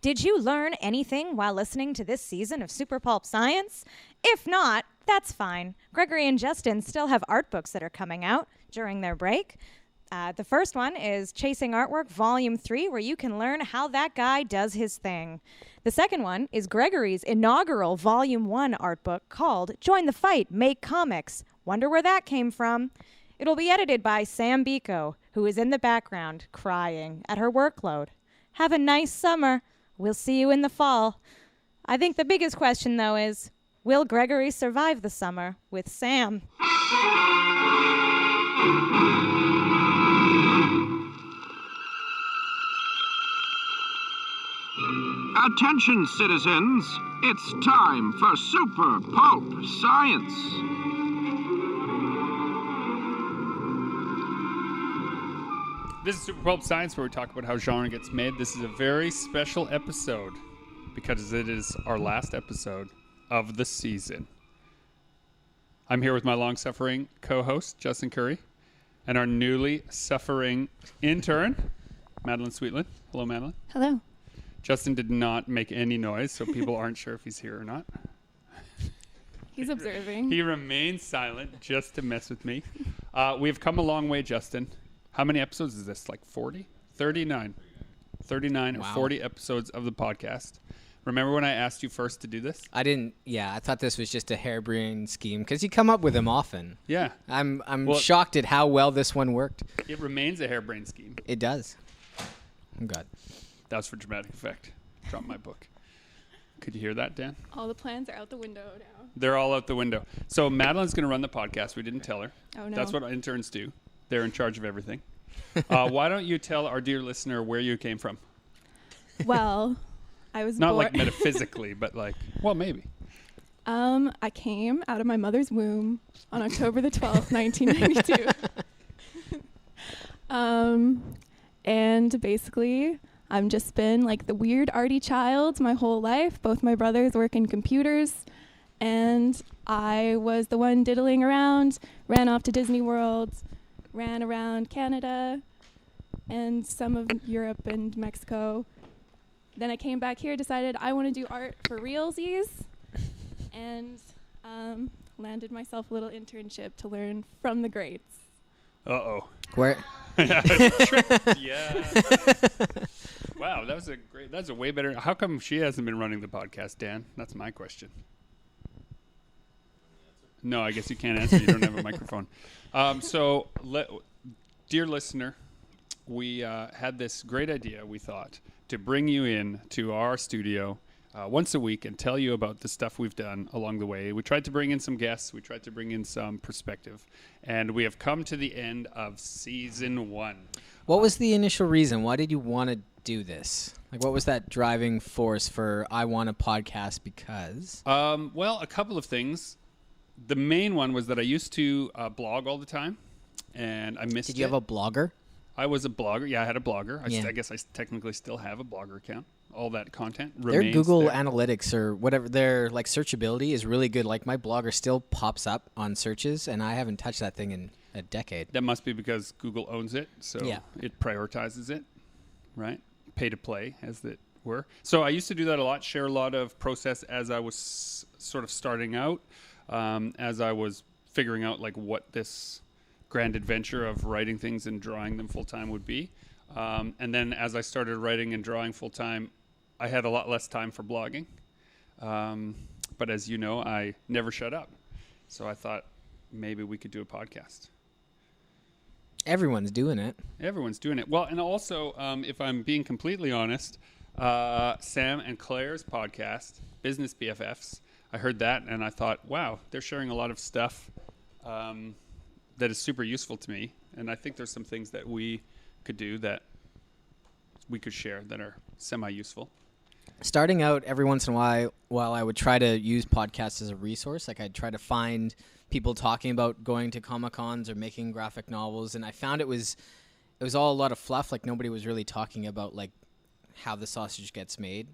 Did you learn anything while listening to this season of Super Pulp Science? If not, that's fine. Gregory and Justin still have art books that are coming out during their break. The first one is Chasing Artwork Volume 3, where you can learn how that guy does his thing. The second one is Gregory's inaugural Volume 1 art book called Join the Fight, Make Comics. Wonder where that came from. It'll be edited by Sam Biko, who is in the background crying at her workload. Have a nice summer. We'll see you in the fall. I think the biggest question, though, is, will Gregory survive the summer with Sam? Attention, citizens. It's time for Super Pulp Science. This is Super Pulp Science, where we talk about how genre gets made. This is a very special episode because it is our last episode of the season. I'm here with my long-suffering co-host, Justin Curry, and our newly suffering intern, Madeline Sweetland. Hello, Madeline. Hello. Justin did not make any noise, so people aren't sure if he's here or not. He's observing. He remains silent just to mess with me. We've come a long way, Justin. How many episodes is this? Like 40? 39. 39 or 40 episodes of the podcast. Remember when I asked you first to do this? I didn't. Yeah, I thought this was just a harebrained scheme because you come up with them often. Yeah. I'm shocked at how well this one worked. It remains a harebrained scheme. It does. Oh, God. That was for dramatic effect. Drop my book. Could you hear that, Dan? All the plans are out the window now. They're all out the window. So Madeline's going to run the podcast. We didn't tell her. Oh, no. That's what interns do. They're in charge of everything. Why don't you tell our dear listener where you came from? Well, I was Not born. like metaphysically, but like, well, maybe. I came out of my mother's womb on October the 12th, 1992. And basically, I've just been like the weird arty child my whole life. Both my brothers work in computers, and I was the one diddling around, ran off to Disney World, ran around Canada and some of Europe and Mexico. Then I came back here, decided I want to do art for realsies, and landed myself a little internship to learn from the greats. Uh-oh. Where? Yeah. Wow, that's a way better. How come she hasn't been running the podcast, Dan? That's my question. No, I guess you can't answer. You don't have a microphone. Dear listener, we had this great idea, we thought, to bring you in to our studio once a week and tell you about the stuff we've done along the way. We tried to bring in some guests. We tried to bring in some perspective. And we have come to the end of season 1. What was the initial reason? Why did you want to do this? Like, what was that driving force for I want a podcast because? Well, a couple of things. The main one was that I used to blog all the time, and I missed it. Did you have a blogger? I was a blogger. Yeah, I had a blogger. Yeah. I guess I technically still have a blogger account. All that content Their remains Google there. Analytics or whatever, their like searchability is really good. Like my blogger still pops up on searches, and I haven't touched that thing in a decade. That must be because Google owns it, so Yeah. it prioritizes it, right? Pay to play, as it were. So I used to do that a lot, share a lot of process as I was sort of starting out, as I was figuring out like what this grand adventure of writing things and drawing them full-time would be. And then as I started writing and drawing full-time, I had a lot less time for blogging. But as you know, I never shut up. So I thought maybe we could do a podcast. Everyone's doing it. Everyone's doing it. Well, and also, if I'm being completely honest, Sam and Claire's podcast, Business BFFs, I heard that and I thought, wow, they're sharing a lot of stuff that is super useful to me. And I think there's some things that we could do that we could share that are semi-useful. Starting out, every once in a while I would try to use podcasts as a resource. Like I'd try to find people talking about going to Comic-Cons or making graphic novels, and I found it was all a lot of fluff. Like nobody was really talking about like how the sausage gets made.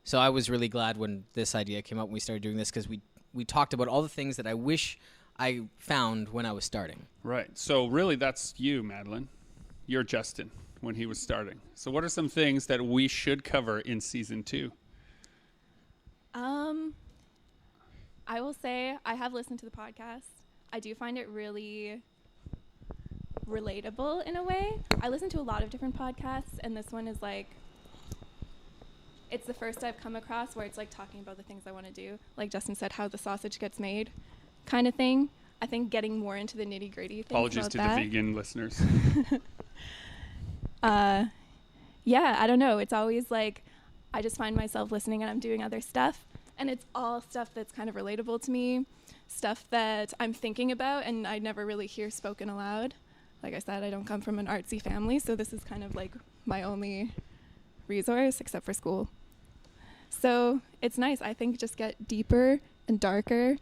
So I was really glad when this idea came up and we started doing this, because we talked about all the things that I wish I found when I was starting. Right. So really that's you, Madeline. your Justin when he was starting. So what are some things that we should cover in season 2? I will say I have listened to the podcast. I do find it really relatable in a way. I listen to a lot of different podcasts, and this one is like, it's the first I've come across where it's like talking about the things I want to do. Like Justin said, how the sausage gets made kind of thing. I think getting more into the nitty gritty things. Apologies to that. the vegan listeners. Yeah, I don't know. It's always like, I just find myself listening and I'm doing other stuff. And it's all stuff that's kind of relatable to me, stuff that I'm thinking about and I never really hear spoken aloud. Like I said, I don't come from an artsy family, so this is kind of like my only resource except for school. So it's nice. I think just get deeper and darker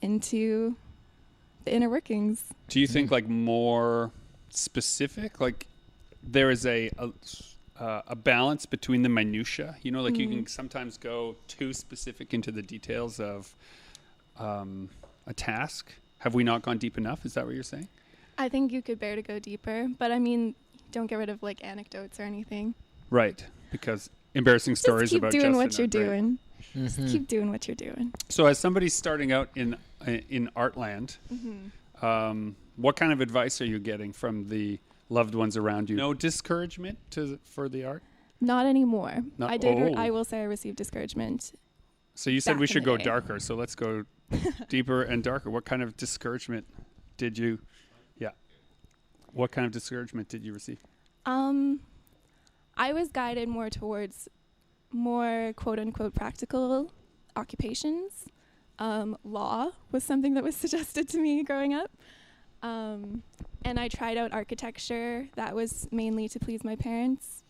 into the inner workings. Do you think like more specific? Like there is a balance between the minutia, you know, like you can sometimes go too specific into the details of a task. Have we not gone deep enough? Is that what you're saying? I think you could bear to go deeper, but I mean, don't get rid of like anecdotes or anything. Right, because embarrassing stories just keep about doing Justin what you're are great. doing. Just keep doing what you're doing. So as somebody starting out in Artland, what kind of advice are you getting from the loved ones around you? No discouragement for the art? Not anymore. Not- I did. oh. I will say I received discouragement. So you said Back we in should the go day. darker. So let's go deeper and darker. What kind of discouragement did you? Yeah. What kind of discouragement did you receive? I was guided more towards more quote unquote practical occupations. Law was something that was suggested to me growing up. And I tried out architecture. That was mainly to please my parents.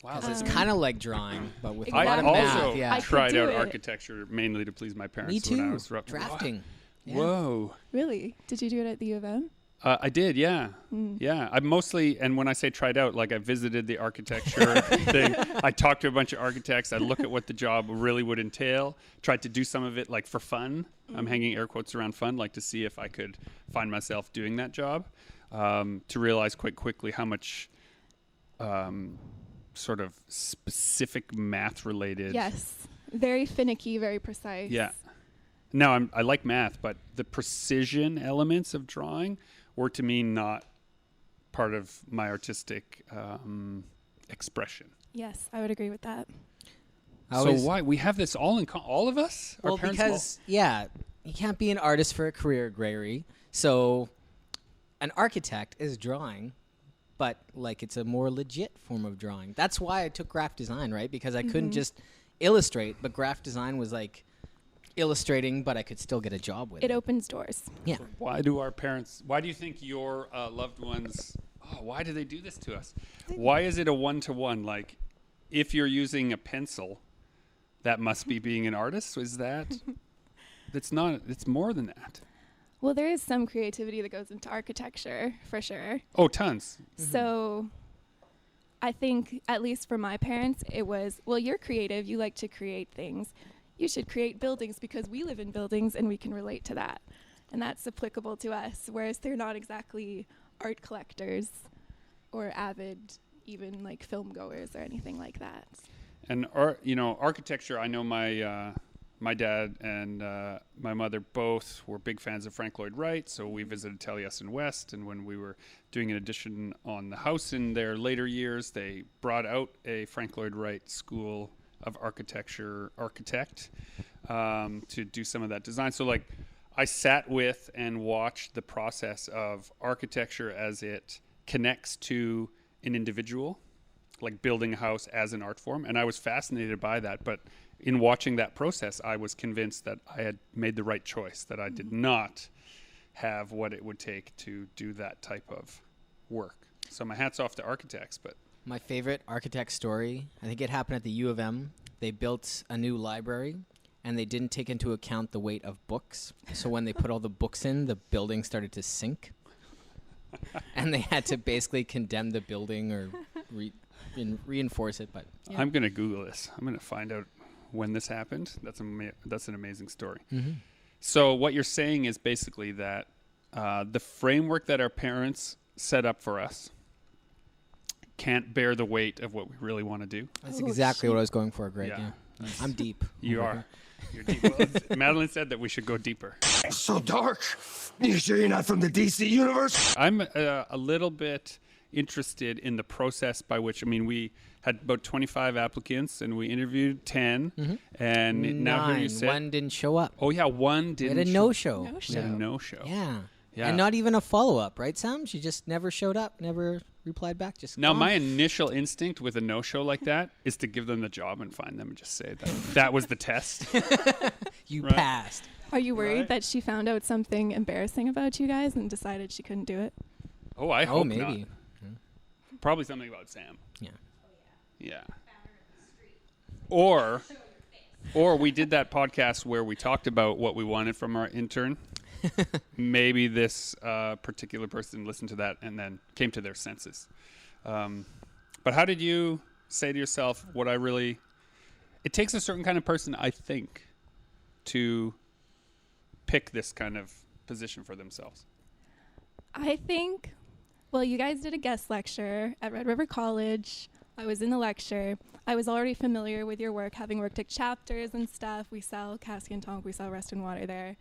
Wow. It's kind of like drawing, but with a I lot of Exactly. math. also Yeah. I could tried do out it. architecture mainly to please my parents. Me too. When I was Drafting. Yeah. Whoa. Really? Did you do it at the U of M? I did, yeah. Yeah. I mostly, and when I say tried out, like I visited the architecture thing. I talked to a bunch of architects. I look at what the job really would entail. Tried to do some of it like for fun. I'm hanging air quotes around fun, like to see if I could find myself doing that job. To realize quite quickly how much sort of specific math related. Yes. Very finicky, very precise. Yeah. No, I like math, but the precision elements of drawing were to me not part of my artistic expression. Yes, I would agree with that. So why we have this all in all of us? Our Well, parents because you can't be an artist for a career, Gregory. So an architect is drawing, but like it's a more legit form of drawing. That's why I took graphic design, right? Because I couldn't just illustrate, but graphic design was like illustrating, but I could still get a job with it. It opens doors. Yeah. why do you think your loved ones, why do they do this to us? Why is it a one-to-one? Like if you're using a pencil, that must be being an artist? Is that? It's not, it's more than that. Well, there is some creativity that goes into architecture, for sure. Oh, tons. So I think, at least for my parents, it was, well, you're creative. You like to create things. You should create buildings because we live in buildings and we can relate to that. And that's applicable to us, whereas they're not exactly art collectors or avid, even like film goers or anything like that. And architecture. I know my dad and my mother both were big fans of Frank Lloyd Wright, so we visited Taliesin West. And when we were doing an addition on the house in their later years, they brought out a Frank Lloyd Wright School of Architecture architect to do some of that design. So like I sat with and watched the process of architecture as it connects to an individual, like building a house as an art form. And I was fascinated by that. But in watching that process, I was convinced that I had made the right choice, that I did not have what it would take to do that type of work. So my hat's off to architects, but My favorite architect story, I think it happened at the U of M. They built a new library, and they didn't take into account the weight of books. So when they put all the books in, the building started to sink. And they had to basically condemn the building or reinforce it. But yeah. I'm going to Google this. I'm going to find out when this happened. That's an amazing story. Mm-hmm. So what you're saying is basically that the framework that our parents set up for us can't bear the weight of what we really want to do. That's exactly what I was going for, Greg. Yeah. Yeah. I'm deep. You are. You're deep. Well, Madeline said that we should go deeper. So dark. You sure you're not from the DC universe? I'm a little bit interested in the process by which, I mean, we had about 25 applicants and we interviewed 10, and now here you 9. said 1 didn't show up. Oh yeah, one We didn't. had a no-show. We had a no-show. Yeah. Yeah. And not even a follow-up, right, Sam? She just never showed up, never replied back. Just Now, gone. my initial instinct with a no-show like that is to give them the job and find them and just say that was the test. You Right. passed. Are you worried Right. that she found out something embarrassing about you guys and decided she couldn't do it? Oh, I hope maybe. not. Probably something about Sam. Yeah. Yeah. Or we did that podcast where we talked about what we wanted from our intern. Maybe this particular person listened to that and then came to their senses. But how did you say to yourself, it takes a certain kind of person, I think, to pick this kind of position for themselves? I think, well, you guys did a guest lecture at Red River College. I was in the lecture. I was already familiar with your work, having worked at chapters and stuff. We sell Cassie and Tonk. We sell Rest and Water there.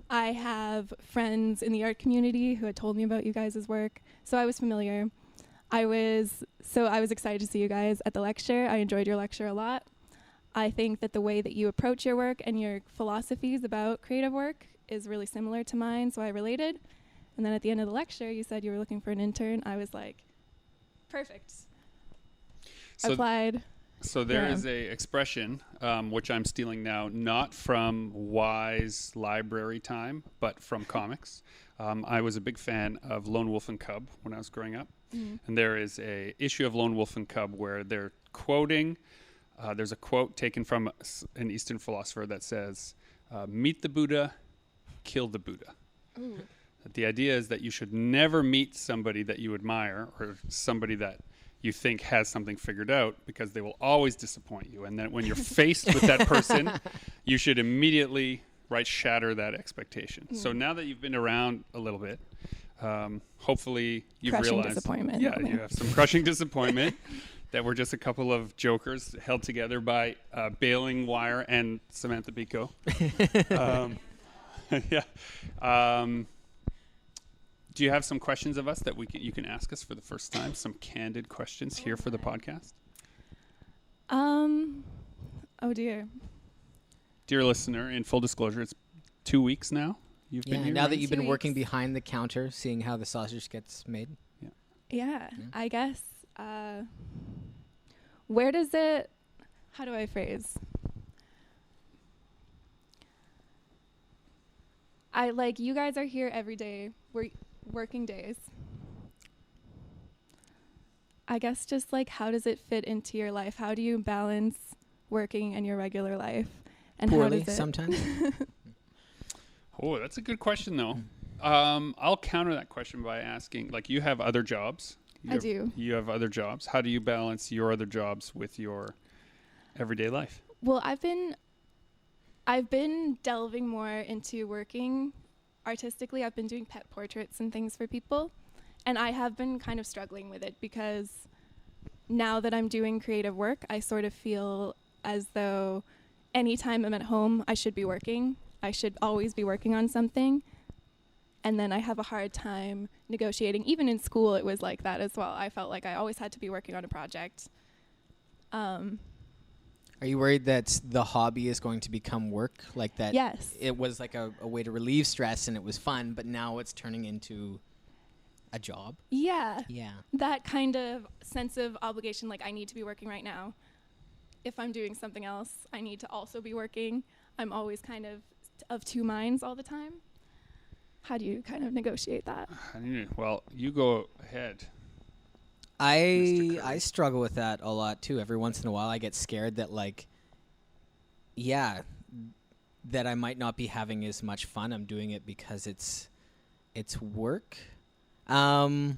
I have friends in the art community who had told me about you guys' work, so I was familiar. I was excited to see you guys at the lecture. I enjoyed your lecture a lot. I think that the way that you approach your work and your philosophies about creative work is really similar to mine, so I related. And then at the end of the lecture, you said you were looking for an intern. I was like, perfect. Applied. So there Yeah. is a expression, which I'm stealing now, not from Wise Library Time, but from comics. I was a big fan of Lone Wolf and Cub when I was growing up. And there is a issue of Lone Wolf and Cub where they're quoting, there's a quote taken from an Eastern philosopher that says, meet the Buddha, kill the Buddha. Ooh. The idea is that you should never meet somebody that you admire or somebody that you think has something figured out, because they will always disappoint you. And then when you're faced with that person, you should immediately shatter that expectation. So now that you've been around a little bit, hopefully you've Crushing realized disappointment. Yeah, you have some crushing disappointment that we're just a couple of jokers held together by baling wire and Samantha Biko. Yeah. Do you have some questions of us that you can ask us for the first time? Some candid questions here for the podcast? Oh dear. Dear listener, in full disclosure, it's 2 weeks now you've been here. Now that right? you've 2 been working weeks. behind the counter, seeing how the sausage gets made. Yeah, I guess. Where does it, how do I phrase? You guys are here every day, working days. I guess just how does it fit into your life? How do you balance working and your regular life? And Poorly how does it sometimes. Oh, that's a good question, though. I'll counter that question by asking, you have other jobs. I do. You have other jobs. How do you balance your other jobs with your everyday life? Well, I've been delving more into working artistically. I've been doing pet portraits and things for people, and I have been kind of struggling with it because now that I'm doing creative work, I sort of feel as though anytime I'm at home, I should be working. I should always be working on something. And then I have a hard time negotiating. Even in school, it was like that as well. I felt like I always had to be working on a project. Are you worried that the hobby is going to become work? Like that Yes. it was like a way to relieve stress and it was fun, but now it's turning into a job? Yeah. Yeah. That kind of sense of obligation, I need to be working right now. If I'm doing something else, I need to also be working. I'm always kind of two minds all the time. How do you kind of negotiate that? Well, you go ahead. Mr. I Curry. struggle with that a lot too. Every once in a while I get scared that that I might not be having as much fun. I'm doing it because it's work. I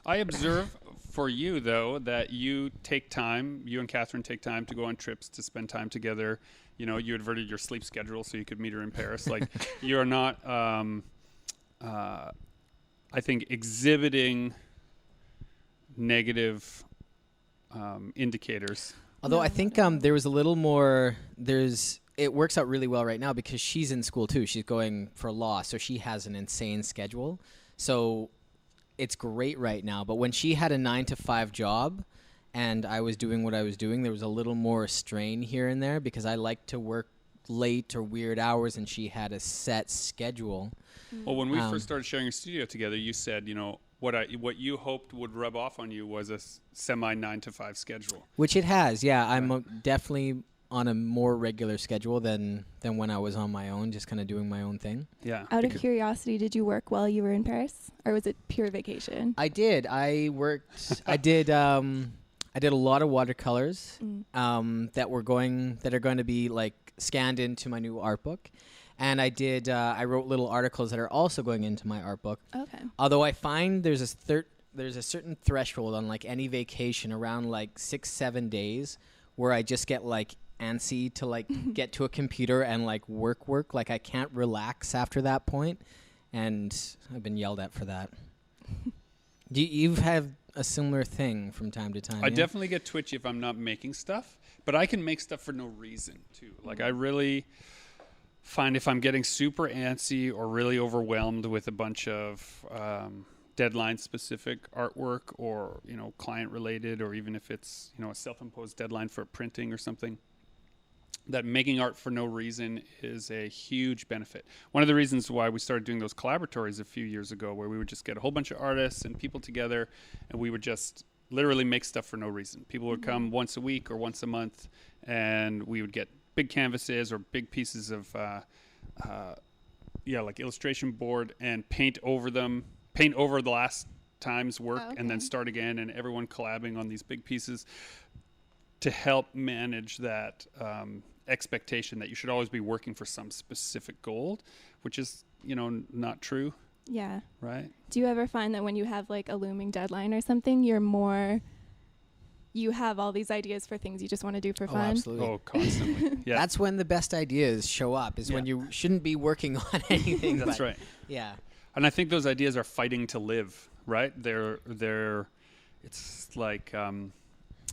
observe for you, though, that you and Catherine take time to go on trips, to spend time together. You adverted your sleep schedule so you could meet her in Paris. You're not, I think, exhibiting negative indicators. Although I think there was a little more. It works out really well right now because she's in school too. She's going for law, so she has an insane schedule. So it's great right now. But when she had a 9-to-5 job, and I was doing what I was doing, there was a little more strain here and there because I like to work late or weird hours, and she had a set schedule. Well, when we first started sharing a studio together, you said, what you hoped would rub off on you was a semi 9-to-5 schedule. Which it has, yeah. I'm definitely on a more regular schedule than when I was on my own, just kind of doing my own thing. Yeah. Out of curiosity, did you work while you were in Paris, or was it pure vacation? I did. I worked. I did a lot of watercolors that are going to be like scanned into my new art book. And I wrote little articles that are also going into my art book. Okay. Although I find there's a certain threshold on like any vacation around like 6-7 days where I just get like antsy to like get to a computer and like work. Like I can't relax after that point. And I've been yelled at for that. You've had a similar thing from time to time. I definitely get twitchy if I'm not making stuff, but I can make stuff for no reason too. Like I really find if I'm getting super antsy or really overwhelmed with a bunch of deadline specific artwork or, client related, or even if it's, a self-imposed deadline for printing or something, that making art for no reason is a huge benefit. One of the reasons why we started doing those collaboratories a few years ago, where we would just get a whole bunch of artists and people together, and we would just literally make stuff for no reason. People would come once a week or once a month, and we would get big canvases or big pieces of, like illustration board, and paint over the last time's work, and then start again, and everyone collabing on these big pieces to help manage that expectation that you should always be working for some specific goal, which is, not true. Yeah. Right. Do you ever find that when you have like a looming deadline or something, you have all these ideas for things you just want to do for fun? Absolutely. Oh, constantly. Yeah. That's when the best ideas show up, when you shouldn't be working on anything. That's right. Yeah. And I think those ideas are fighting to live, right? It's like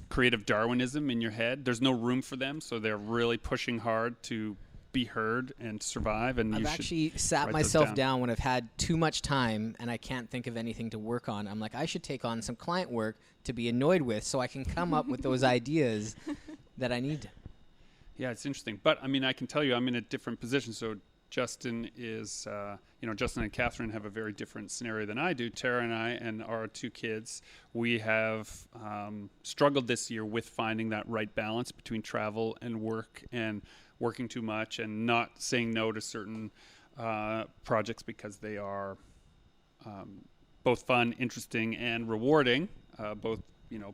creative Darwinism in your head. There's no room for them, so they're really pushing hard to be heard and survive. And I've actually sat myself down when I've had too much time and I can't think of anything to work on. I'm like, I should take on some client work to be annoyed with so I can come up with those ideas that I need. Yeah, it's interesting. But, I can tell you I'm in a different position. So Justin is, Justin and Catherine have a very different scenario than I do. Tara and I and our 2 kids, we have struggled this year with finding that right balance between travel and work, and working too much and not saying no to certain projects because they are both fun, interesting, and rewarding, both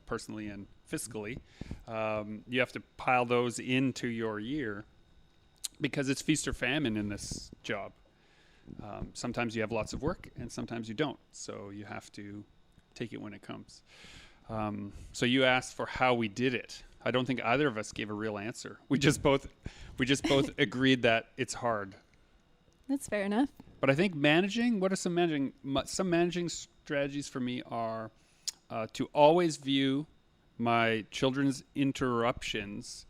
personally and fiscally. You have to pile those into your year because it's feast or famine in this job. Sometimes you have lots of work and sometimes you don't, so you have to take it when it comes. So you asked for how we did it. I don't think either of us gave a real answer. We just both agreed that it's hard. That's fair enough. But I think what are some managing strategies for me are to always view my children's interruptions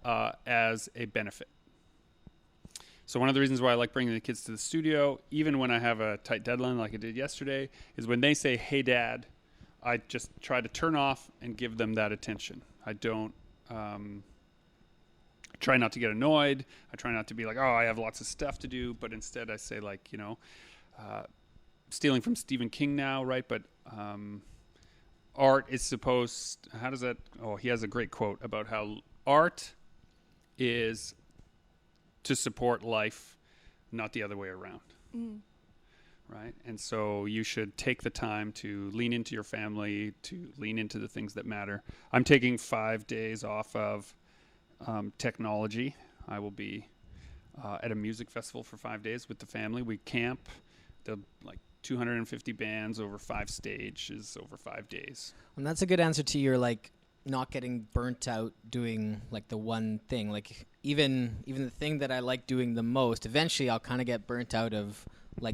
as a benefit. So one of the reasons why I like bringing the kids to the studio, even when I have a tight deadline like I did yesterday, is when they say, "Hey, Dad," I just try to turn off and give them that attention. I don't try not to get annoyed. I try not to be like, "Oh, I have lots of stuff to do," but instead I say, like, stealing from Stephen King now, right? But art is he has a great quote about how art is to support life, not the other way around. Right? And so you should take the time to lean into your family, to lean into the things that matter. I'm taking 5 days off of technology. I will be at a music festival for 5 days with the family. We camp. The 250 bands over 5 stages over 5 days. And that's a good answer to your not getting burnt out doing the one thing. Even the thing that I like doing the most, eventually I'll kind of get burnt out of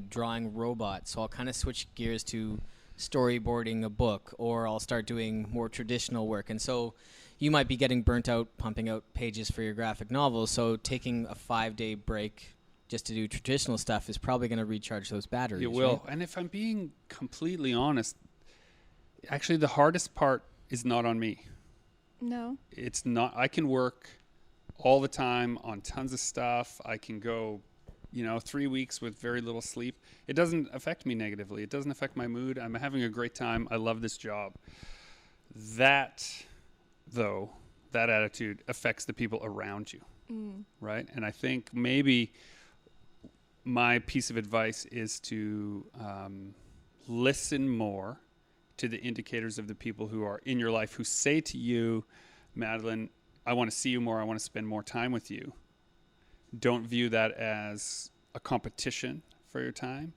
drawing robots. So I'll kind of switch gears to storyboarding a book, or I'll start doing more traditional work. And so you might be getting burnt out pumping out pages for your graphic novel. So taking a 5-day break just to do traditional stuff is probably going to recharge those batteries. It will. Right? And if I'm being completely honest, actually the hardest part is not on me. No. It's not. I can work all the time on tons of stuff. I can go, 3 weeks with very little sleep. It doesn't affect me negatively. It doesn't affect my mood. I'm having a great time. I love this job. That attitude affects the people around you, right? And I think maybe my piece of advice is to listen more to the indicators of the people who are in your life, who say to you, Madeline, I want to see you more. I want to spend more time with you. Don't view that as a competition for your time.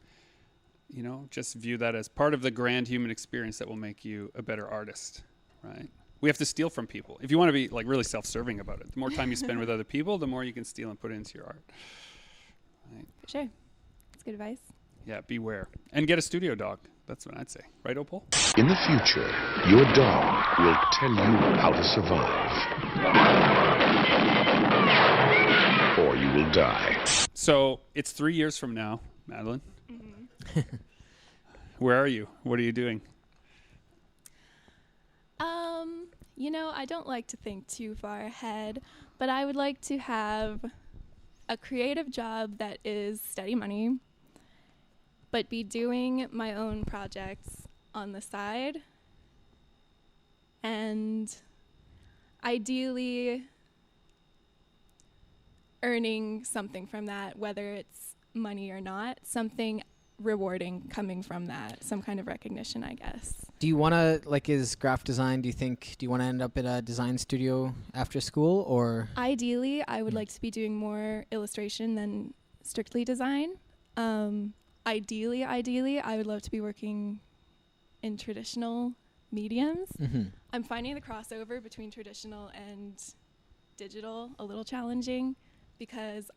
Just view that as part of the grand human experience that will make you a better artist, right? We have to steal from people. If you want to be like really self-serving about it, the more time you spend with other people, the more you can steal and put into your art. Right? For sure. That's good advice. Yeah, beware. And get a studio dog. That's what I'd say. Right, Opal? In the future, your dog will tell you how to survive. Or you will die. So it's 3 years from now, Madeline. Mm-hmm. Where are you? What are you doing? I don't like to think too far ahead, but I would like to have a creative job that is steady money, but be doing my own projects on the side, and ideally earning something from that, whether it's money or not, something rewarding coming from that, some kind of recognition, I guess. Do you want to, is graphic design, do you want to end up at a design studio after school, or? Ideally, I would like to be doing more illustration than strictly design. Ideally, I would love to be working in traditional mediums. Mm-hmm. I'm finding the crossover between traditional and digital a little challenging because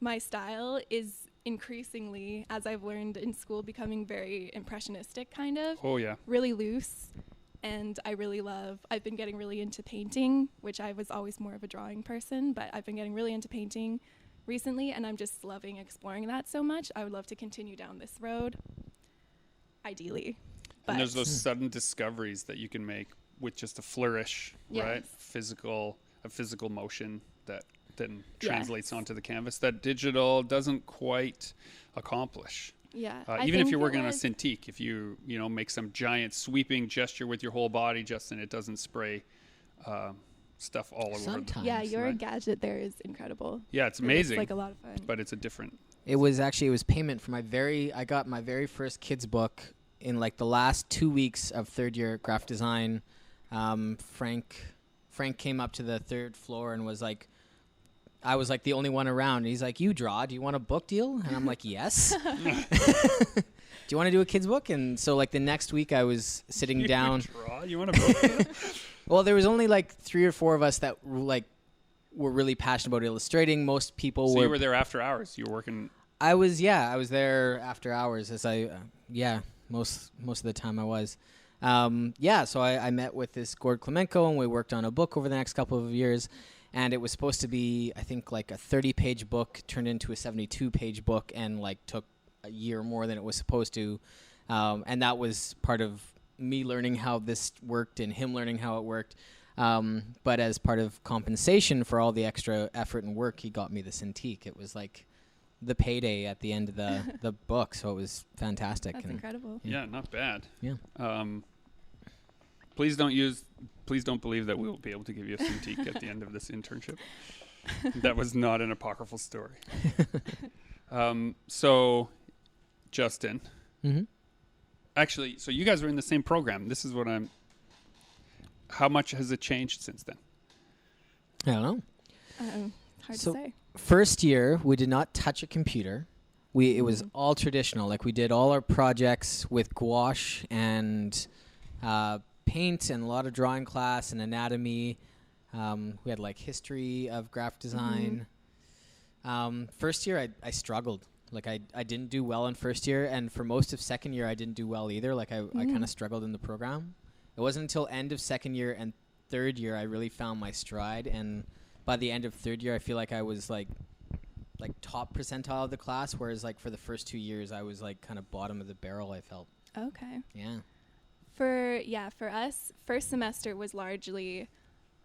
my style is increasingly, as I've learned in school, becoming very impressionistic kind of. Oh, yeah. Really loose. And I've been getting really into painting, which I was always more of a drawing person, but I've been getting really into painting recently, and I'm just loving exploring that so much. I would love to continue down this road, ideally. And there's those sudden discoveries that you can make with just a flourish, yes. Right? A physical motion that then translates onto the canvas that digital doesn't quite accomplish. Yeah. Even if you're working on a Cintiq, if you make some giant sweeping gesture with your whole body, Justin, it doesn't spray stuff all over. Sometimes. Yeah, your gadget there is incredible. Yeah, it's amazing. It's like a lot of fun. But it's a different. It was payment for I got my very first kids book in the last 2 weeks of third year graphic design. Frank came up to the third floor and was like, I was the only one around. And he's like, you draw, do you want a book deal? And I'm like, yes. Do you want to do a kid's book? And so the next week I was sitting down. Draw? You want a book deal? Well, there was only 3 or 4 of us that were really passionate about illustrating. Most people so were. You were there after hours. You were working. I was there after hours most of the time I was. So I met with this Gord Klemenko and we worked on a book over the next couple of years. And it was supposed to be, I think, a 30-page book turned into a 72-page book and took a year more than it was supposed to. And that was part of me learning how this worked and him learning how it worked. But as part of compensation for all the extra effort and work, he got me the Cintiq. It was the payday at the end of the book, so it was fantastic. That's incredible. Yeah, not bad. Yeah. Please don't believe that we will be able to give you a Cintiq at the end of this internship. That was not an apocryphal story. So, Justin. Mm-hmm. Actually, so you guys were in the same program. This is what how much has it changed since then? I don't know. Hard to say. First year, we did not touch a computer. It was all traditional. We did all our projects with gouache and paint and a lot of drawing class and anatomy. We had history of graphic design. First year I struggled Like I didn't do well in first year, and for most of second year I didn't do well either. Like I kind of struggled in the program. It wasn't until end of second year and third year I really found my stride, and by the end of third year I feel like I was like top percentile of the class, whereas like for the first 2 years I was like kind of bottom of the barrel, I felt. Okay. Yeah. For us, first semester was largely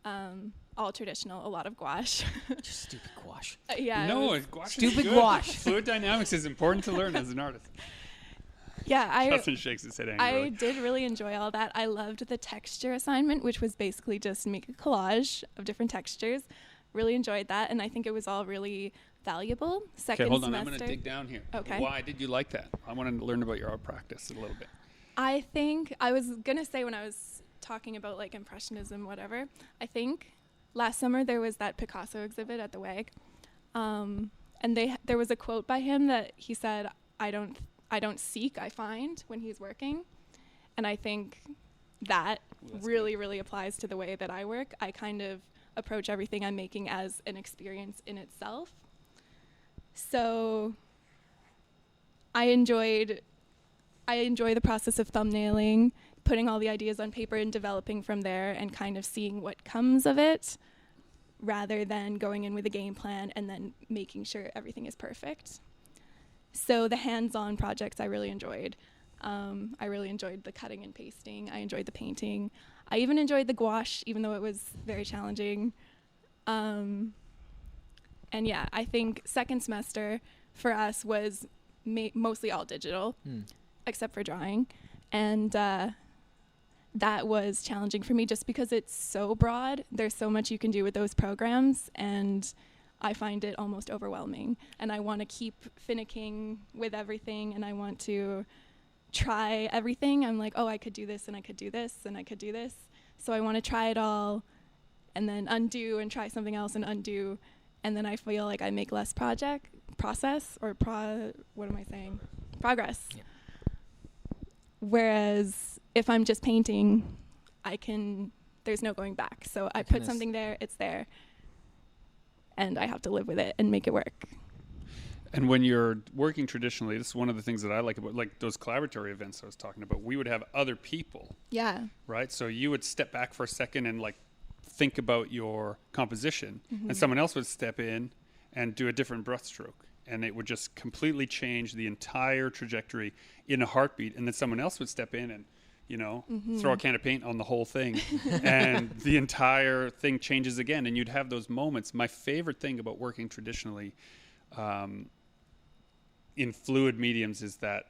all traditional, a lot of gouache. Just stupid gouache. Yeah. No, gouache stupid is good. gouache. Fluid dynamics is important to learn as an artist. Yeah, Justin shakes his head angrily. I did really enjoy all that. I loved the texture assignment, which was basically just make a collage of different textures. Really enjoyed that, and I think it was all really valuable. Second hold on, semester. I'm going to dig down here. Okay. Why did you like that? I want to learn about your art practice a little bit. I think I was going to say when I was talking about like impressionism, whatever, I think last summer there was that Picasso exhibit at the WAG, and there was a quote by him that he said, I don't seek, I find when he's working. And I think that really applies to the way that I work. I kind of approach everything I'm making as an experience in itself. So I enjoy the process of thumbnailing, putting all the ideas on paper and developing from there and kind of seeing what comes of it, rather than going in with a game plan and then making sure everything is perfect. So the hands-on projects I really enjoyed. I really enjoyed the cutting and pasting. I enjoyed the painting. I even enjoyed the gouache, even though it was very challenging. And yeah, I think second semester for us was mostly all digital, except for drawing. And that was challenging for me just because it's so broad. There's so much you can do with those programs, and I find it almost overwhelming. And I want to keep finicking with everything, and I want to try everything. I'm like, oh, I could do this, and I could do this, and I could do this. So I want to try it all and then undo and try something else and undo. And then I feel like I make less progress. Yeah. Whereas if I'm just painting, there's no going back. So I put something there, it's there, and I have to live with it and make it work. And when you're working traditionally, this is one of the things that I like about like those collaboratory events I was talking about. We would have other people. Yeah. Right? So you would step back for a second and like think about your composition, and someone else would step in and do a different brushstroke, and it would just completely change the entire trajectory in a heartbeat. And then someone else would step in and, throw a can of paint on the whole thing, and the entire thing changes again. And you'd have those moments. My favorite thing about working traditionally in fluid mediums is that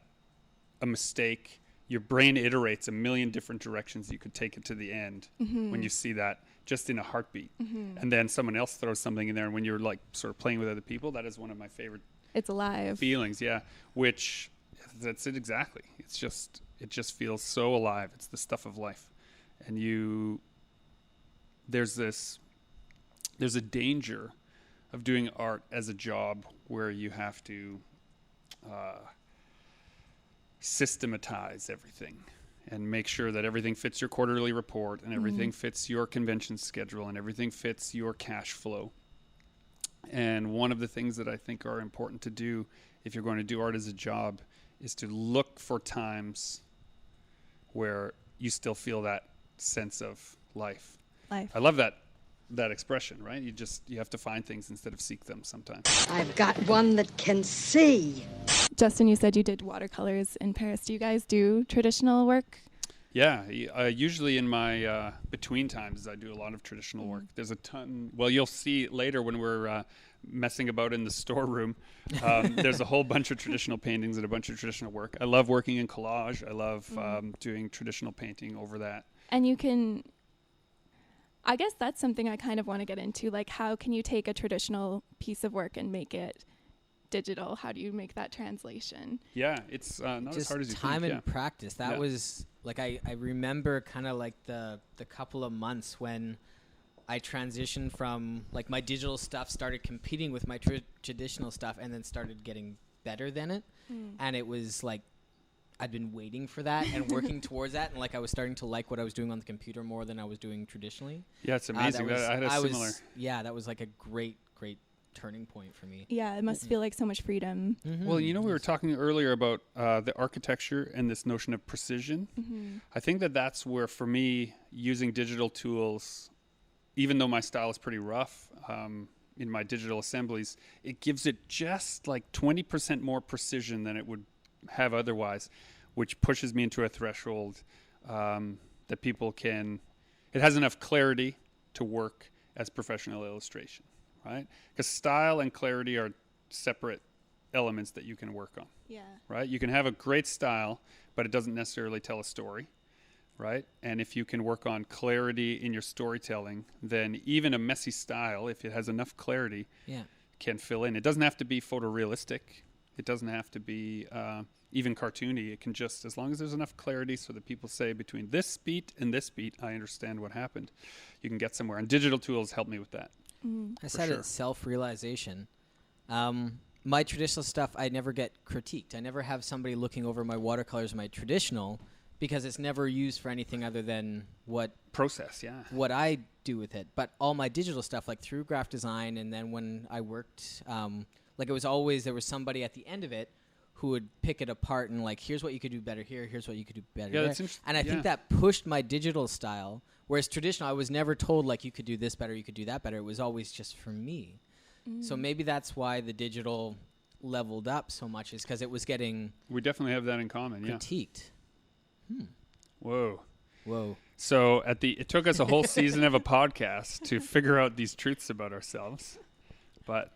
a mistake, your brain iterates a million different directions you could take it to the end when you see that just in a heartbeat. And then someone else throws something in there, and when you're like sort of playing with other people, that is one of my favorite It's alive. feelings. Yeah, which that's it exactly. It just feels so alive. It's the stuff of life. And there's a danger of doing art as a job where you have to systematize everything and make sure that everything fits your quarterly report, and everything fits your convention schedule, and everything fits your cash flow. And one of the things that I think are important to do if you're going to do art as a job is to look for times where you still feel that sense of life. I love that expression, right? You have to find things instead of seek them sometimes. I've got one that can see. Justin, you said you did watercolors in Paris. Do you guys do traditional work? Yeah, usually in my between times I do a lot of traditional work. There's a ton. Well, you'll see later when we're messing about in the storeroom. There's a whole bunch of traditional paintings and a bunch of traditional work. I love working in collage. I love doing traditional painting over that. And I guess that's something I kind of want to get into. Like, how can you take a traditional piece of work and make it digital? How do you make that translation? Yeah, it's not just as hard as you time think. and practice. That was like I remember kind of like the couple of months when I transitioned from like my digital stuff started competing with my traditional stuff, and then started getting better than it. And it was like I'd been waiting for that and working towards that, and like I was starting to like what I was doing on the computer more than I was doing traditionally. Yeah, it's amazing. I had a similar. That was like a great turning point for me. Yeah, it must feel like so much freedom. Well, we were talking earlier about the architecture and this notion of precision. I think that's where, for me, using digital tools, even though my style is pretty rough in my digital assemblies, it gives it just like 20% more precision than it would have otherwise, which pushes me into a threshold that people can, it has enough clarity to work as professional illustration, right? Because style and clarity are separate elements that you can work on. Yeah. Right? You can have a great style, but it doesn't necessarily tell a story, right? And if you can work on clarity in your storytelling, then even a messy style, if it has enough clarity, can fill in. It doesn't have to be photorealistic. It doesn't have to be even cartoony. It can just, as long as there's enough clarity so that people say between this beat and this beat, I understand what happened, you can get somewhere. And digital tools help me with that. I said it's self-realization. My traditional stuff, I never get critiqued. I never have somebody looking over my watercolors, my traditional, because it's never used for anything other than what I do with it. But all my digital stuff, like through graphic design, and then when I worked, like it was always, there was somebody at the end of it who would pick it apart and like, here's what you could do better here, here's what you could do better there. That's interesting. And I think that pushed my digital style, whereas traditional, I was never told like you could do this better, you could do that better. It was always just for me. So maybe that's why the digital leveled up so much, is because it was getting... We definitely have that in common, critiqued. Whoa. So it took us a whole season of a podcast to figure out these truths about ourselves. But,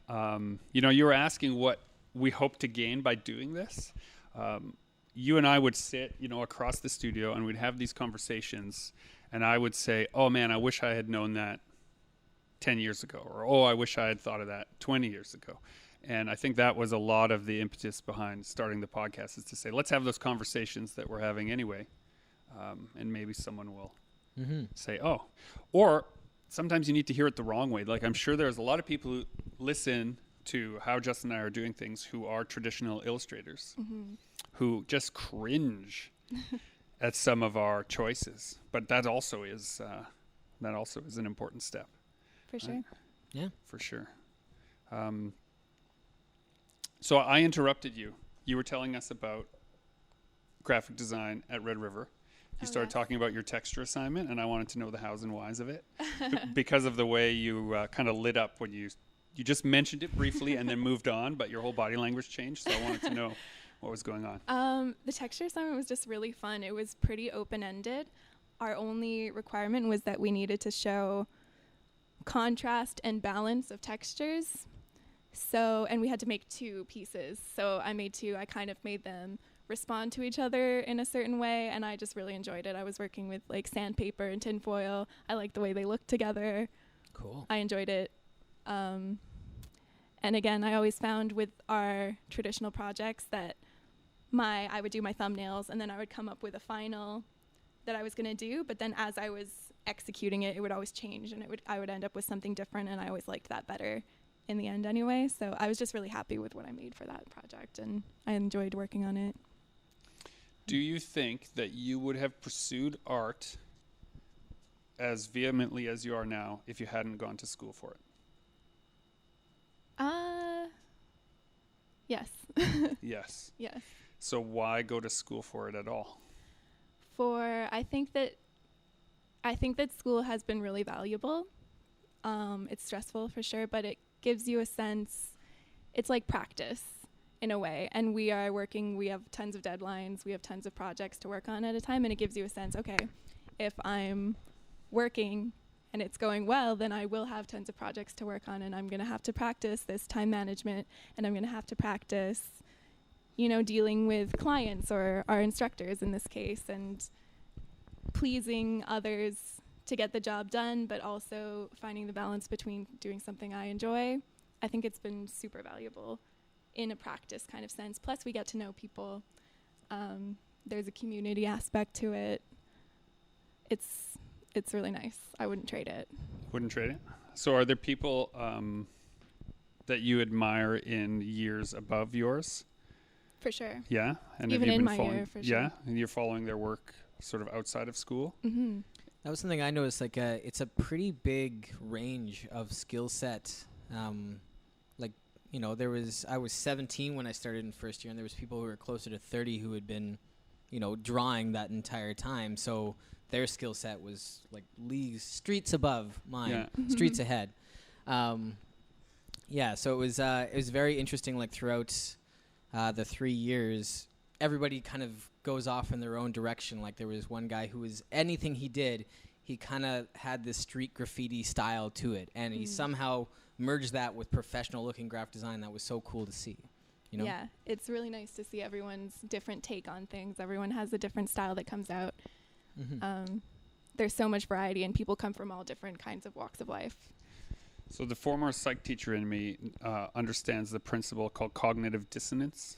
you were asking what we hope to gain by doing this. You and I would sit, across the studio, and we'd have these conversations, and I would say, oh man, I wish I had known that 10 years ago, or, oh, I wish I had thought of that 20 years ago. And I think that was a lot of the impetus behind starting the podcast, is to say, let's have those conversations that we're having anyway. And maybe someone will say, oh, or sometimes you need to hear it the wrong way. Like, I'm sure there's a lot of people who listen to how Justin and I are doing things who are traditional illustrators, who just cringe at some of our choices. But that also is an important step. For sure. Right? Yeah, for sure. So I interrupted you. You were telling us about graphic design at Red River. You started talking about your texture assignment, and I wanted to know the hows and whys of it because of the way you kind of lit up when you just mentioned it briefly and then moved on, but your whole body language changed. So I wanted to know what was going on. The texture assignment was just really fun. It was pretty open-ended. Our only requirement was that we needed to show contrast and balance of textures. And we had to make 2 pieces. So I made 2. I kind of made them respond to each other in a certain way, and I just really enjoyed it. I was working with like sandpaper and tinfoil. I liked the way they looked together. Cool. I enjoyed it. And again, I always found with our traditional projects that I would do my thumbnails, and then I would come up with a final that I was going to do, but then as I was executing it, it would always change, and I would end up with something different, and I always liked that better in the end anyway. So I was just really happy with what I made for that project, and I enjoyed working on it. Do you think that you would have pursued art as vehemently as you are now if you hadn't gone to school for it? Yes. Yes. Yes. So why go to school for it at all? I think that school has been really valuable. It's stressful for sure, but it gives you a sense. It's like practice in a way, and we have tons of deadlines, we have tons of projects to work on at a time, and it gives you a sense, okay, if I'm working and it's going well, then I will have tons of projects to work on, and I'm going to have to practice this time management, and I'm going to have to practice, dealing with clients or our instructors in this case, and pleasing others to get the job done, but also finding the balance between doing something I enjoy. I think it's been super valuable in a practice kind of sense. Plus, we get to know people. There's a community aspect to it. It's really nice. I wouldn't trade it. Wouldn't trade it? So are there people that you admire in years above yours? For sure. Yeah? And even in my year, for sure. Yeah? And you're following their work sort of outside of school? Mm-hmm. That was something I noticed. Like, it's a pretty big range of skill set. I was 17 when I started in first year, and there was people who were closer to 30 who had been, drawing that entire time. So their skill set was like leagues, streets above mine, streets ahead. So it was very interesting. Like throughout the 3 years, everybody kind of goes off in their own direction. Like there was one guy who was anything he did, he kind of had this street graffiti style to it, and he somehow merged that with professional looking graphic design. That was so cool to see. Yeah, it's really nice to see everyone's different take on things. Everyone has a different style that comes out. There's so much variety, and people come from all different kinds of walks of life. So the former psych teacher in me understands the principle called cognitive dissonance,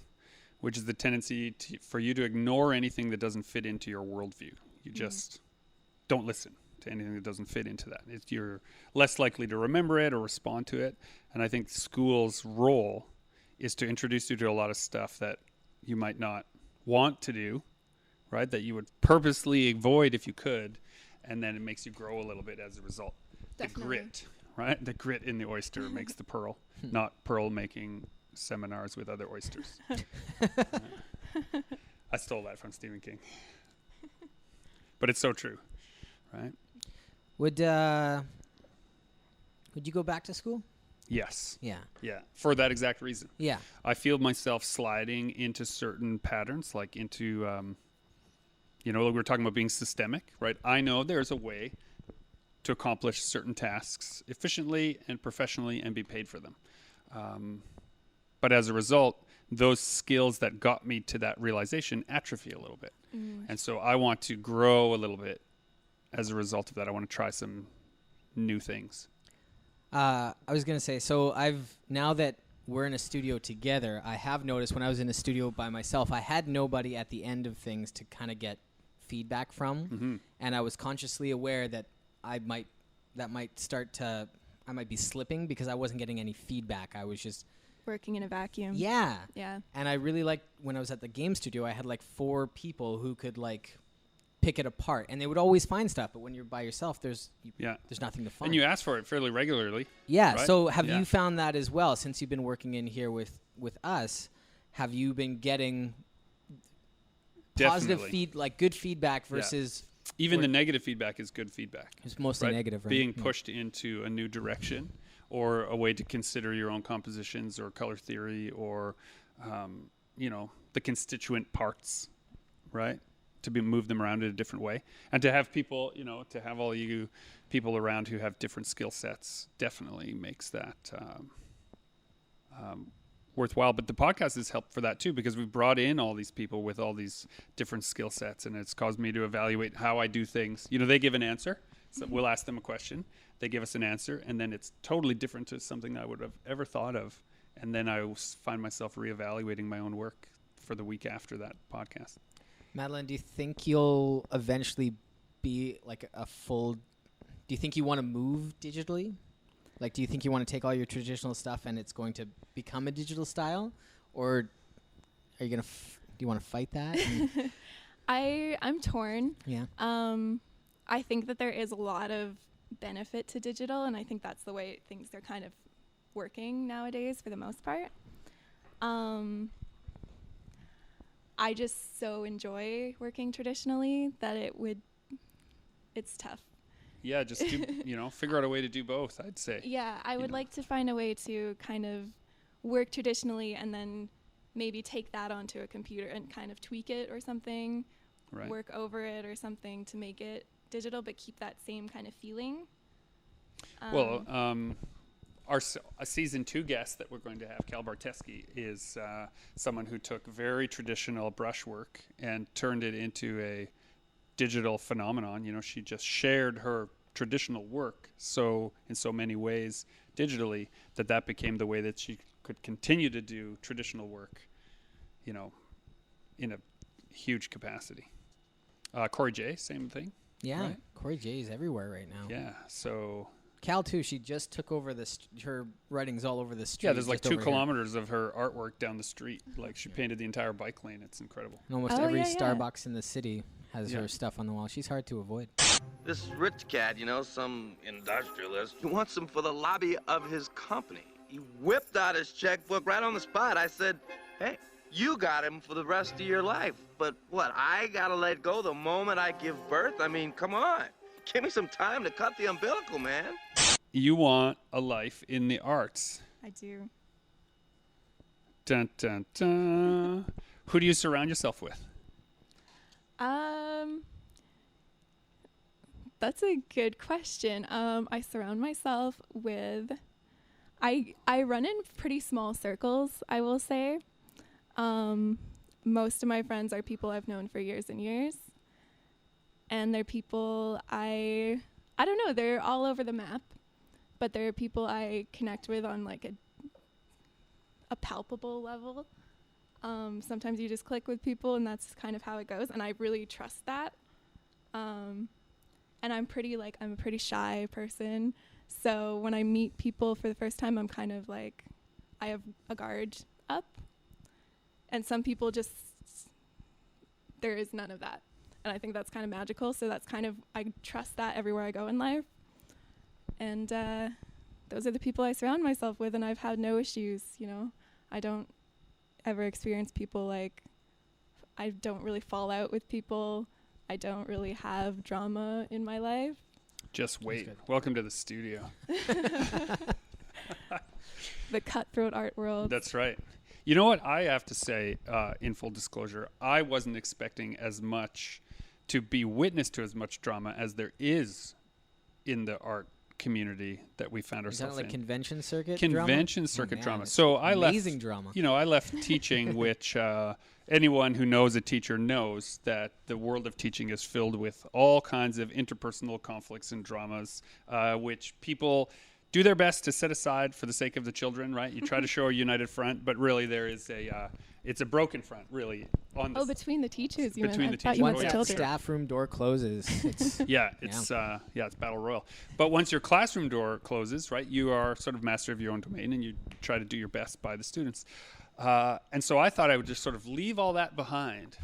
which is the tendency for you to ignore anything that doesn't fit into your worldview. You just don't listen to anything that doesn't fit into that. You're less likely to remember it or respond to it. And I think school's role is to introduce you to a lot of stuff that you might not want to do, right? That you would purposely avoid if you could. And then it makes you grow a little bit as a result. Definitely. The grit, right? The grit in the oyster makes the pearl, not pearl making seminars with other oysters. I stole that from Stephen King. But it's so true, right? Would you go back to school? Yes. Yeah. Yeah. For that exact reason. Yeah. I feel myself sliding into certain patterns, like into, we were talking about being systemic, right? I know there's a way to accomplish certain tasks efficiently and professionally and be paid for them. But as a result, those skills that got me to that realization atrophy a little bit. And so I want to grow a little bit as a result of that. I want to try some new things. I was going to say, so now that we're in a studio together, I have noticed when I was in a studio by myself, I had nobody at the end of things to kind of get feedback from. And I was consciously aware that I might be slipping because I wasn't getting any feedback. I was just working in a vacuum. Yeah. Yeah. And I really liked when I was at the game studio, I had like 4 people who could like pick it apart, and they would always find stuff. But when you're by yourself, there's nothing to find. And you ask for it fairly regularly. Yeah. Right? So have you found that as well since you've been working in here with us? Have you been getting positive good feedback versus even the negative feedback is good feedback? It's mostly negative, right? Being pushed into a new direction or a way to consider your own compositions or color theory or the constituent parts, right? To move them around in a different way, and to have people, to have all you people around who have different skill sets definitely makes that worthwhile. But the podcast has helped for that too, because we've brought in all these people with all these different skill sets, and it's caused me to evaluate how I do things. They give an answer, so we'll ask them a question, they give us an answer, and then it's totally different to something I would have ever thought of, and then I find myself reevaluating my own work for the week after that podcast. Madeline, do you think you'll eventually be like do you think you want to move digitally? Like, do you think you want to take all your traditional stuff and it's going to become a digital style? Or are you going to, do you want to fight that? I'm torn. Yeah. I think that there is a lot of benefit to digital, and I think that's the way things are kind of working nowadays for the most part. I just so enjoy working traditionally that it's tough. Yeah, just do, figure out a way to do both, I'd say. Yeah, I would like to find a way to kind of work traditionally and then maybe take that onto a computer and kind of tweak it or something, work over it or something to make it digital, but keep that same kind of feeling. Our season 2 guest that we're going to have, Cal Barteski, is someone who took very traditional brushwork and turned it into a digital phenomenon. She just shared her traditional work in so many ways digitally that became the way that she could continue to do traditional work, in a huge capacity. Corey J, same thing. Yeah, right? Corey J is everywhere right now. Yeah, so... Cal too. She just took over her writings all over the street. Yeah, there's like 2 kilometers of her artwork down the street. Like she painted the entire bike lane. It's incredible. And almost every Starbucks in the city has her stuff on the wall. She's hard to avoid. This rich cat, some industrialist, he wants them for the lobby of his company. He whipped out his checkbook right on the spot. I said, hey, you got him for the rest of your life. But what, I gotta let go the moment I give birth? I mean, come on. Give me some time to cut the umbilical, man. You want a life in the arts. I do. Dun, dun, dun. Who do you surround yourself with? That's a good question. I surround myself with, I run in pretty small circles, I will say. Most of my friends are people I've known for years and years. And they're people I don't know, they're all over the map. But they're people I connect with on like a palpable level. Sometimes you just click with people and that's kind of how it goes. And I really trust that. And I'm a pretty shy person. So when I meet people for the first time, I'm kind of like, I have a guard up. And some people just, there is none of that. And I think that's kind of magical. So that's kind of, I trust that everywhere I go in life. And those are the people I surround myself with. And I've had no issues, you know. I don't ever experience people like, I don't really fall out with people. I don't really have drama in my life. Just wait. Welcome to the studio. The cutthroat art world. That's right. You know what I have to say, in full disclosure, I wasn't expecting as much to be witness to as much drama as there is in the art community that we found ourselves in. Convention circuit drama? So I left amazing drama. You know, I left teaching, which anyone who knows a teacher knows that the world of teaching is filled with all kinds of interpersonal conflicts and dramas, which people do their best to set aside for the sake of the children, right? You try to show a united front, but really there is it's a broken front, really. Between the teachers, you between meant. the teachers. Once the staff room door closes, it's it's battle royal. But once your classroom door closes, right, you are sort of master of your own domain, and you try to do your best by the students. And so I thought I would just sort of leave all that behind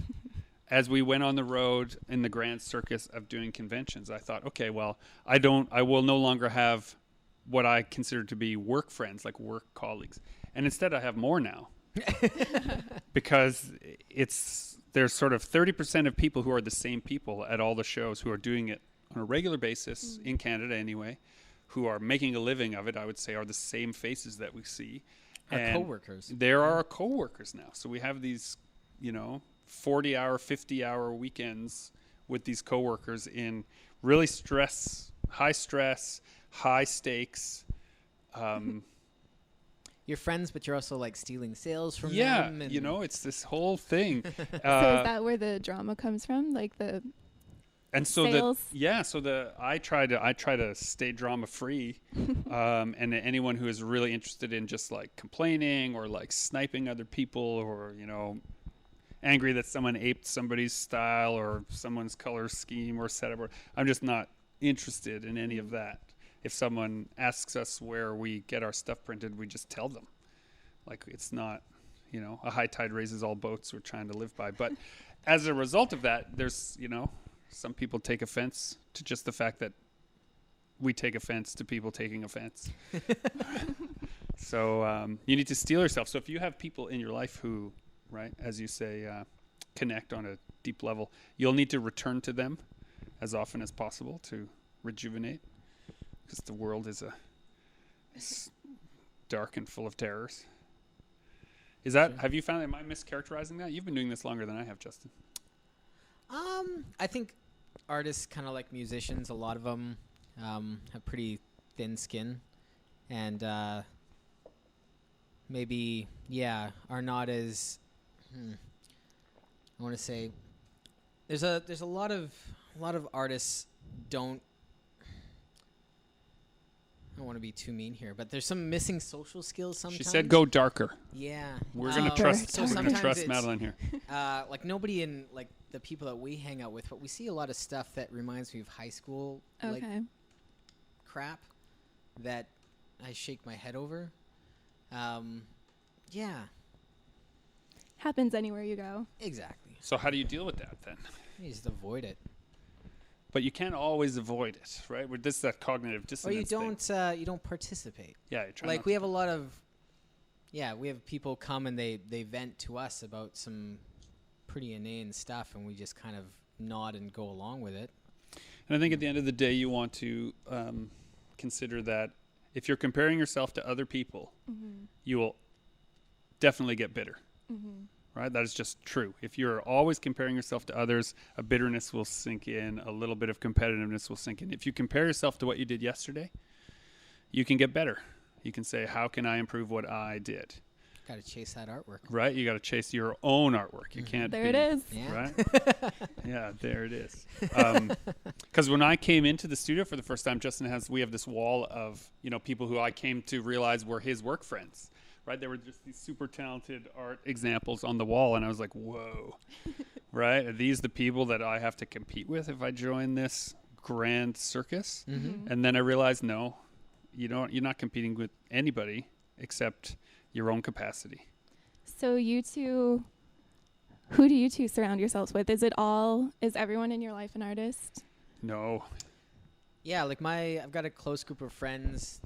as we went on the road in the grand circus of doing conventions. I thought, okay, well, I will no longer have what I consider to be work friends, like work colleagues. And instead I have more now. Because there's sort of 30% of people who are the same people at all the shows who are doing it on a regular basis, in Canada anyway, who are making a living of it, I would say, are the same faces that we see. Our coworkers. There are coworkers now. So we have these, 40-hour, 50-hour weekends with these coworkers in really high stress, high stakes. You're friends, but you're also like stealing sales from them. Yeah, it's this whole thing. So is that where the drama comes from? Like the and so sales? I try to stay drama free, and anyone who is really interested in just like complaining or like sniping other people or angry that someone aped somebody's style or someone's color scheme or setup, I'm just not interested in any of that. If someone asks us where we get our stuff printed, we just tell them. Like, it's not, a high tide raises all boats we're trying to live by. But as a result of that, there's, some people take offense to just the fact that we take offense to people taking offense. So you need to steel yourself. So if you have people in your life who, right, as you say, connect on a deep level, you'll need to return to them as often as possible to rejuvenate. Because the world is dark and full of terrors. Is that? Have you found? Am I mischaracterizing that? You've been doing this longer than I have, Justin. I think artists, kind of like musicians, a lot of them have pretty thin skin, and maybe are not as. I want to say there's a lot of artists don't. I don't want to be too mean here, but there's some missing social skills sometimes. She said go darker. Yeah. We're going to trust Madeline here. Like nobody in like the people that we hang out with, but we see a lot of stuff that reminds me of high school like crap that I shake my head over. Yeah. Happens anywhere you go. Exactly. So how do you deal with that then? You just avoid it. but you can't always avoid it, right? With this, that cognitive Or dissonance. you don't participate. Yeah, you try Like not we to. have a lot of, we have people come and they vent to us about some pretty inane stuff, and we just kind of nod and go along with it. And I think at the end of the day, you want to consider that if you're comparing yourself to other people, you will definitely get bitter. Right? That is just true. If you're always comparing yourself to others, a bitterness will sink in, a little bit of competitiveness will sink in. If you compare yourself to what you did yesterday, you can get better. You can say, how can I improve what I did? Got to chase that artwork. Right? You got to chase your own artwork. You can't There be, it is. Yeah. right? Yeah, there it is. Because when I came into the studio for the first time, we have this wall of, people who I came to realize were his work friends. Right, there were just these super talented art examples on the wall, and I was like, "Whoa!" Right, are these the people that I have to compete with if I join this grand circus? And then I realized, no, you're not competing with anybody except your own capacity. So you two, who do you two surround yourselves with? Is everyone in your life an artist? No, Yeah, like I've got a close group of friends,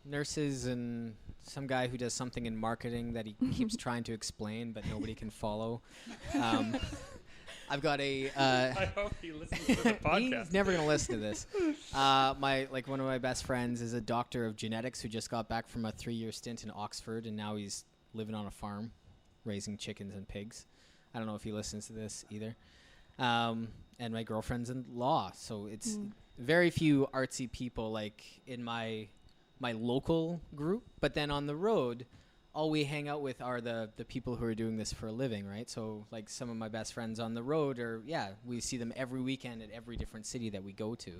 nurses, and some guy who does something in marketing that he keeps trying to explain, but nobody can follow. I've got I hope he listens to the podcast. He's never gonna listen to this. One of my best friends is a doctor of genetics who just got back from a 3-year stint in Oxford, and now he's living on a farm, raising chickens and pigs. I don't know if he listens to this either. And my girlfriend's in law, so it's very few artsy people like in my local group. But then on the road, all we hang out with are the people who are doing this for a living, right? So like some of my best friends on the road we see them every weekend at every different city that we go to,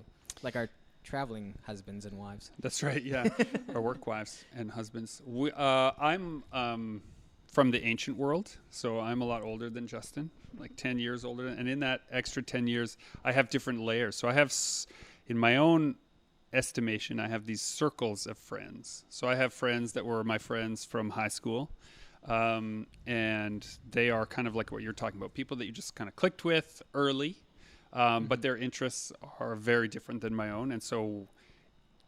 like our traveling husbands and wives. That's right. Yeah, our work wives and husbands. I'm from the ancient world, so I'm a lot older than Justin, like 10 years older. And in that extra 10 years, I have different layers. So I have, in my own estimation, I have these circles of friends. So I have friends that were my friends from high school, and they are kind of like what you're talking about, people that you just kind of clicked with early, but their interests are very different than my own. And so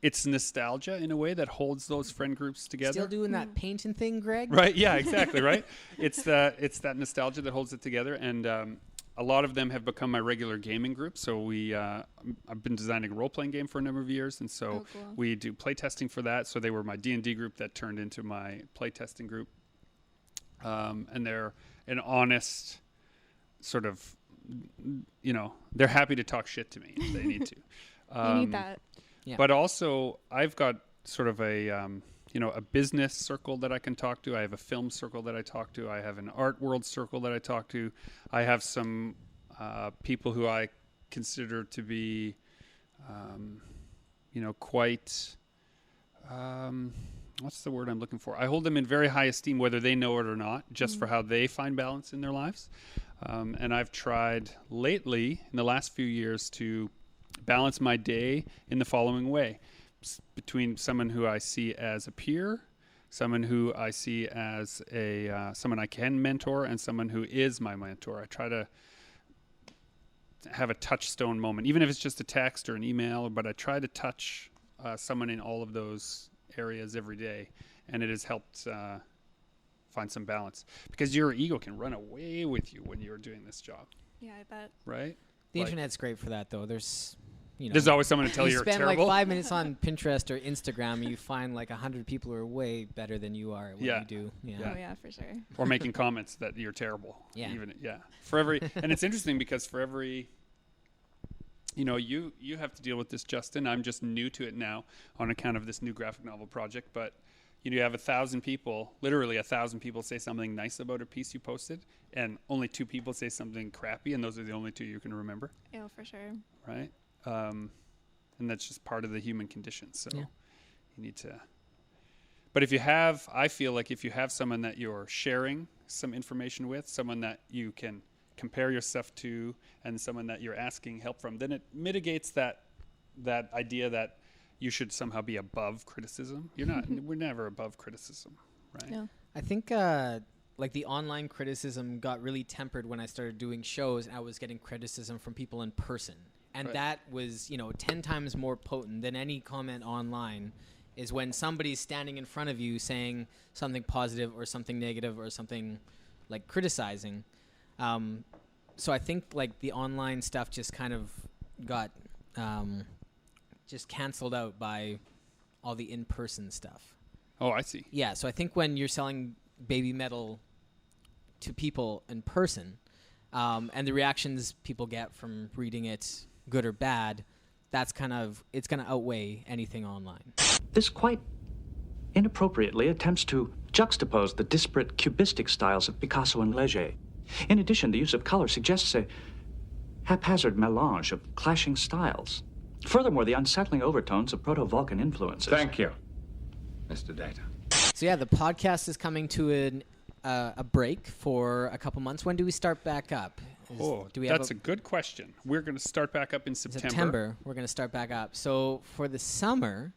it's nostalgia in a way that holds those friend groups together. Still doing that painting thing, Greg? Right. Yeah, exactly. Right. It's that nostalgia that holds it together. And a lot of them have become my regular gaming group. So I've been designing a role-playing game for a number of years, and so we do playtesting for that. So they were my D&D group that turned into my playtesting group, and they're an honest sort of, they're happy to talk shit to me if they need to. You need that. Yeah. But also, I've got sort of a business circle that I can talk to. I have a film circle that I talk to. I have an art world circle that I talk to. I have some people who I consider to be, quite, what's the word I'm looking for? I hold them in very high esteem, whether they know it or not, just for how they find balance in their lives. And I've tried lately, in the last few years, to balance my day in the following way. Between someone who I see as a peer, someone who I see as someone I can mentor, and someone who is my mentor. I try to have a touchstone moment, even if it's just a text or an email, but I try to touch someone in all of those areas every day, and it has helped find some balance, because your ego can run away with you when you're doing this job. Yeah, I bet. Right? The internet's great for that, though. There's always someone to tell you you're spend terrible. like 5 minutes on Pinterest or Instagram, and you find like 100 people who are way better than you are at what you do. Yeah. Oh yeah, for sure. Or making comments that you're terrible. Yeah. For every, and it's interesting because for every, you have to deal with this, Justin. I'm just new to it now on account of this new graphic novel project. But you have 1,000 people, literally 1,000 people say something nice about a piece you posted, and only 2 people say something crappy, and those are the only 2 you can remember. Yeah, for sure. Right. And that's just part of the human condition. So you need to. But I feel like if you have someone that you're sharing some information with, someone that you can compare yourself to, and someone that you're asking help from, then it mitigates that idea that you should somehow be above criticism. You're not. We're never above criticism, right? No. I think like the online criticism got really tempered when I started doing shows, and I was getting criticism from people in person. And that was, 10 times more potent than any comment online, is when somebody's standing in front of you saying something positive or something negative or something like criticizing. So I think like the online stuff just kind of got just canceled out by all the in-person stuff. Oh, I see. Yeah, so I think when you're selling baby metal to people in person, and the reactions people get from reading it, good or bad, it's going to outweigh anything online. This quite inappropriately attempts to juxtapose the disparate cubistic styles of Picasso and Leger. In addition, the use of color suggests a haphazard melange of clashing styles. Furthermore, the unsettling overtones of proto-Vulcan influences. Thank you, Mr. Data. So yeah, the podcast is coming to a break for a couple months. When do we start back up? That's a good question. We're going to start back up in September. We're going to start back up. So for the summer,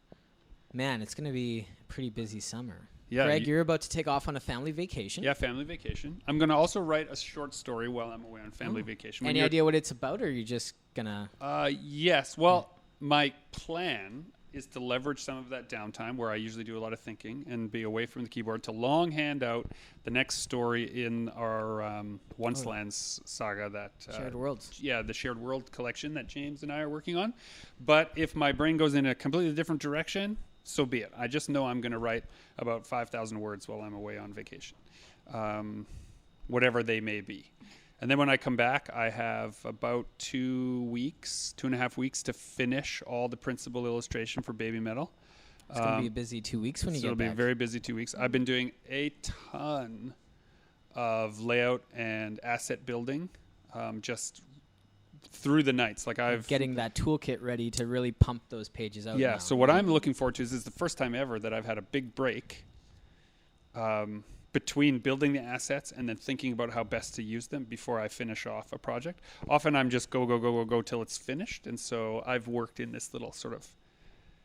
man, it's going to be a pretty busy summer. Yeah, Greg, you're about to take off on a family vacation. Yeah, family vacation. I'm going to also write a short story while I'm away on family vacation. Any idea what it's about, or are you just going to... Yes. Well, my plan is to leverage some of that downtime where I usually do a lot of thinking and be away from the keyboard to longhand out the next story in our Once Lands saga, that Shared Worlds. Yeah, the Shared World collection that James and I are working on. But if my brain goes in a completely different direction, so be it. I just know I'm going to write about 5,000 words while I'm away on vacation, whatever they may be. And then when I come back, I have about 2.5 weeks to finish all the principal illustration for Baby Metal. It's going to be a busy 2 weeks when you get back. It'll be a very busy 2 weeks. I've been doing a ton of layout and asset building just through the nights. Like getting that toolkit ready to really pump those pages out. Yeah, now. so what I'm looking forward to is the first time ever that I've had a big break between building the assets and then thinking about how best to use them before I finish off a project. Often I'm just go till it's finished. And so I've worked in this little sort of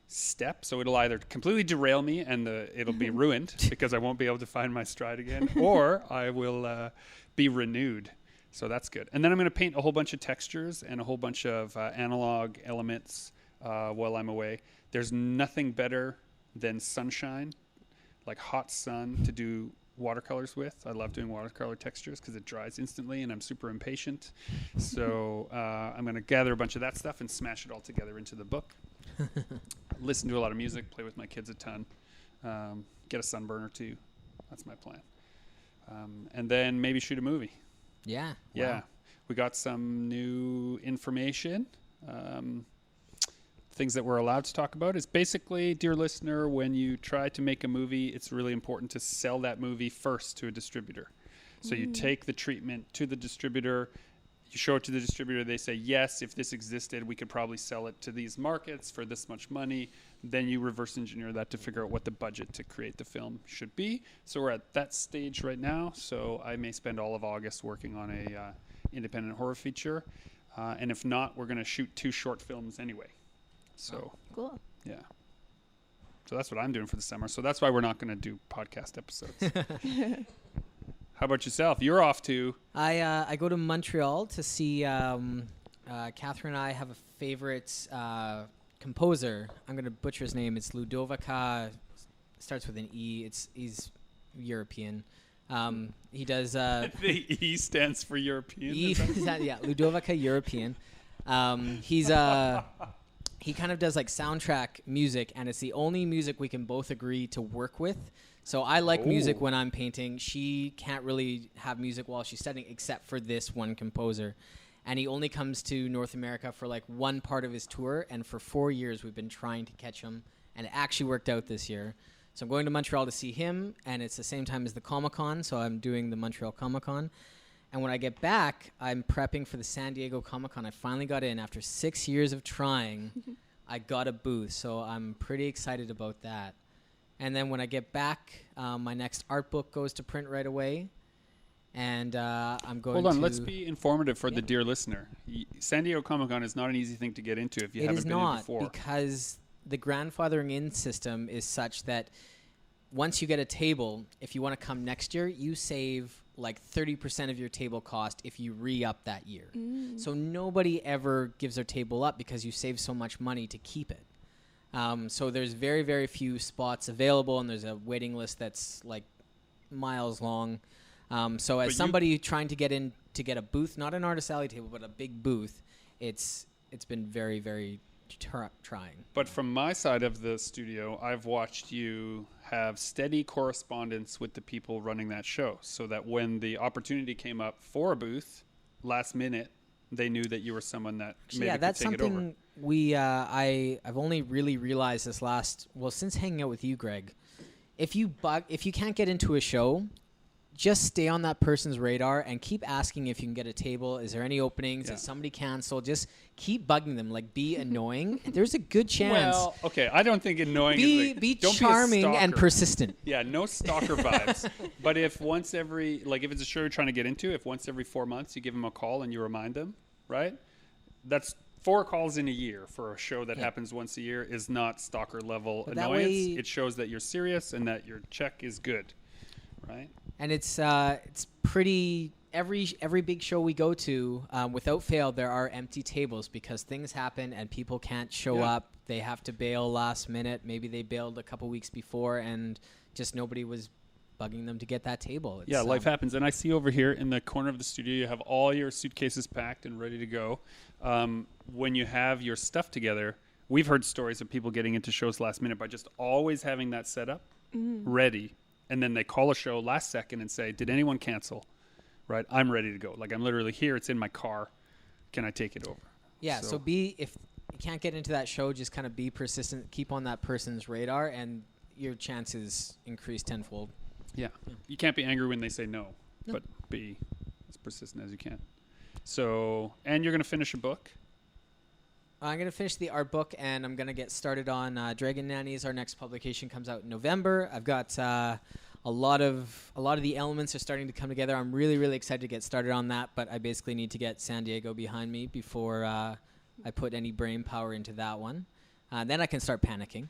step. So it'll either completely derail me and it'll be ruined because I won't be able to find my stride again, or I will be renewed. So that's good. And then I'm going to paint a whole bunch of textures and a whole bunch of analog elements while I'm away. There's nothing better than sunshine, like hot sun, to do watercolors with. I love doing watercolor textures because it dries instantly and I'm super impatient. So I'm going to gather a bunch of that stuff and smash it all together into the book. Listen to a lot of music, play with my kids a ton, get a sunburn or two. That's my plan. And then maybe shoot a movie. Yeah. Yeah. Wow. We got some new information. Things that we're allowed to talk about is basically, dear listener, when you try to make a movie, it's really important to sell that movie first to a distributor. So you take the treatment to the distributor, you show it to the distributor, they say, yes, if this existed, we could probably sell it to these markets for this much money. Then you reverse engineer that to figure out what the budget to create the film should be. So we're at that stage right now. So I may spend all of August working on a independent horror feature. And if not, we're going to shoot 2 short films anyway. So cool. Yeah. So that's what I'm doing for the summer. So that's why we're not going to do podcast episodes. How about yourself? You're off to... I go to Montreal to see... Catherine and I have a favorite composer. I'm going to butcher his name. It's Ludovica. Starts with an E. He's European. He does... the E stands for European. Yeah, Ludovica European. He kind of does like soundtrack music, and it's the only music we can both agree to work with. So I like music when I'm painting. She can't really have music while she's studying, except for this one composer. And he only comes to North America for like one part of his tour, and for 4 years we've been trying to catch him, and it actually worked out this year. So I'm going to Montreal to see him, and it's the same time as the Comic-Con, so I'm doing the Montreal Comic-Con. And when I get back, I'm prepping for the San Diego Comic-Con. I finally got in after 6 years of trying. I got a booth, so I'm pretty excited about that. And then when I get back, my next art book goes to print right away. And I'm going to... Hold on, let's be informative for the dear listener. San Diego Comic-Con is not an easy thing to get into if you haven't been in before. It is not, because the grandfathering in system is such that once you get a table, if you want to come next year, you save like 30% of your table cost if you re-up that year. So nobody ever gives their table up because you save so much money to keep it. So there's very, very few spots available, and there's a waiting list that's like miles long. So as somebody trying to get in to get a booth, not an Artist Alley table, but a big booth, it's been very, very trying. But from my side of the studio, I've watched you have steady correspondence with the people running that show, so that when the opportunity came up for a booth last minute, they knew that you were someone that maybe that's could take something it over. I've only really realized this since hanging out with you, Greg. If you can't get into a show, just stay on that person's radar and keep asking if you can get a table. Is there any openings? Did somebody cancel? Just keep bugging them. Like, be annoying. There's a good chance. Well, okay, I don't think annoying is be don't charming be a and stalker. persistent. Yeah, no stalker vibes. But if once every, like if it's a show you're trying to get into, if once every 4 months you give them a call and you remind them, right? That's 4 calls in a year for a show that happens once a year is not stalker level annoyance. It shows that you're serious and that your check is good, right? And it's pretty every big show we go to, without fail, there are empty tables because things happen and people can't show up. They have to bail last minute. Maybe they bailed a couple weeks before and just nobody was bugging them to get that table. It's, life happens. And I see over here in the corner of the studio, you have all your suitcases packed and ready to go. When you have your stuff together, we've heard stories of people getting into shows last minute by just always having that set up ready. And then they call a show last second and say, did anyone cancel? Right? I'm ready to go. Like, I'm literally here. It's in my car. Can I take it over? Yeah. So if you can't get into that show, just kind of be persistent. Keep on that person's radar, and your chances increase tenfold. Yeah. You can't be angry when they say no. But be as persistent as you can. So, and you're going to finish a book? I'm going to finish the art book, and I'm going to get started on Dragon Nannies. Our next publication comes out in November. I've got a lot of the elements are starting to come together. I'm really, really excited to get started on that, but I basically need to get San Diego behind me before I put any brain power into that one. Then I can start panicking.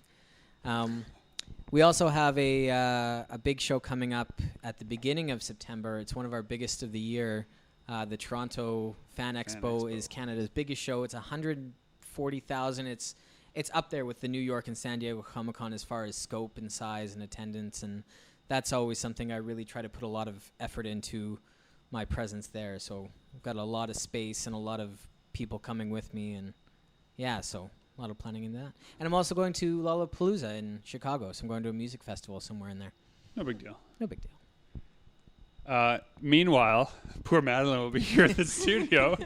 We also have a big show coming up at the beginning of September. It's one of our biggest of the year. The Toronto Fan Expo is Canada's biggest show. It's 140,000. It's up there with the New York and San Diego Comic-Con as far as scope and size and attendance, and that's always something I really try to put a lot of effort into my presence there. So I've got a lot of space and a lot of people coming with me, and so a lot of planning in that. And I'm also going to Lollapalooza in Chicago, so I'm going to a music festival somewhere in there. No big deal. No big deal. Meanwhile, poor Madeline will be here in the studio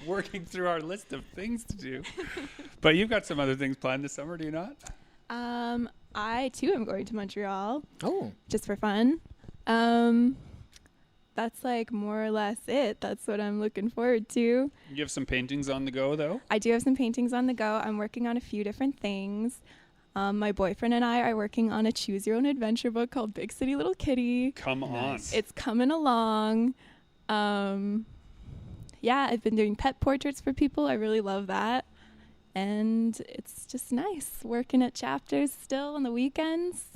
working through our list of things to do. But you've got some other things planned this summer, do you not? I, too, am going to Montreal. Oh. Just for fun. That's, like, more or less it. That's what I'm looking forward to. You have some paintings on the go, though? I do have some paintings on the go. I'm working on a few different things. My boyfriend and I are working on a choose-your-own-adventure book called Big City Little Kitty. Come on. It's coming along. I've been doing pet portraits for people. I really love that. And it's just nice working at Chapters still on the weekends.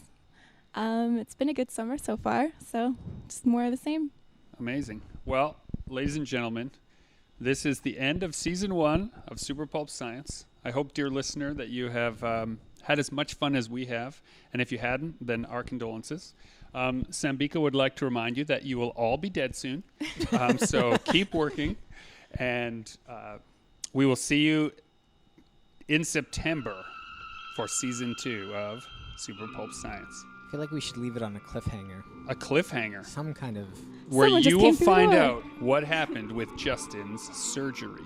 It's been a good summer so far, so just more of the same. Amazing. Well, ladies and gentlemen, this is the end of Season 1 of Super Pulp Science. I hope, dear listener, that you have had as much fun as we have. And if you hadn't, then our condolences. Sambika would like to remind you that you will all be dead soon. So keep working. And we will see you in September for Season 2 of Super Pulp Science. I feel like we should leave it on a cliffhanger. A cliffhanger? Some kind of... Where you will find out what happened with Justin's surgery.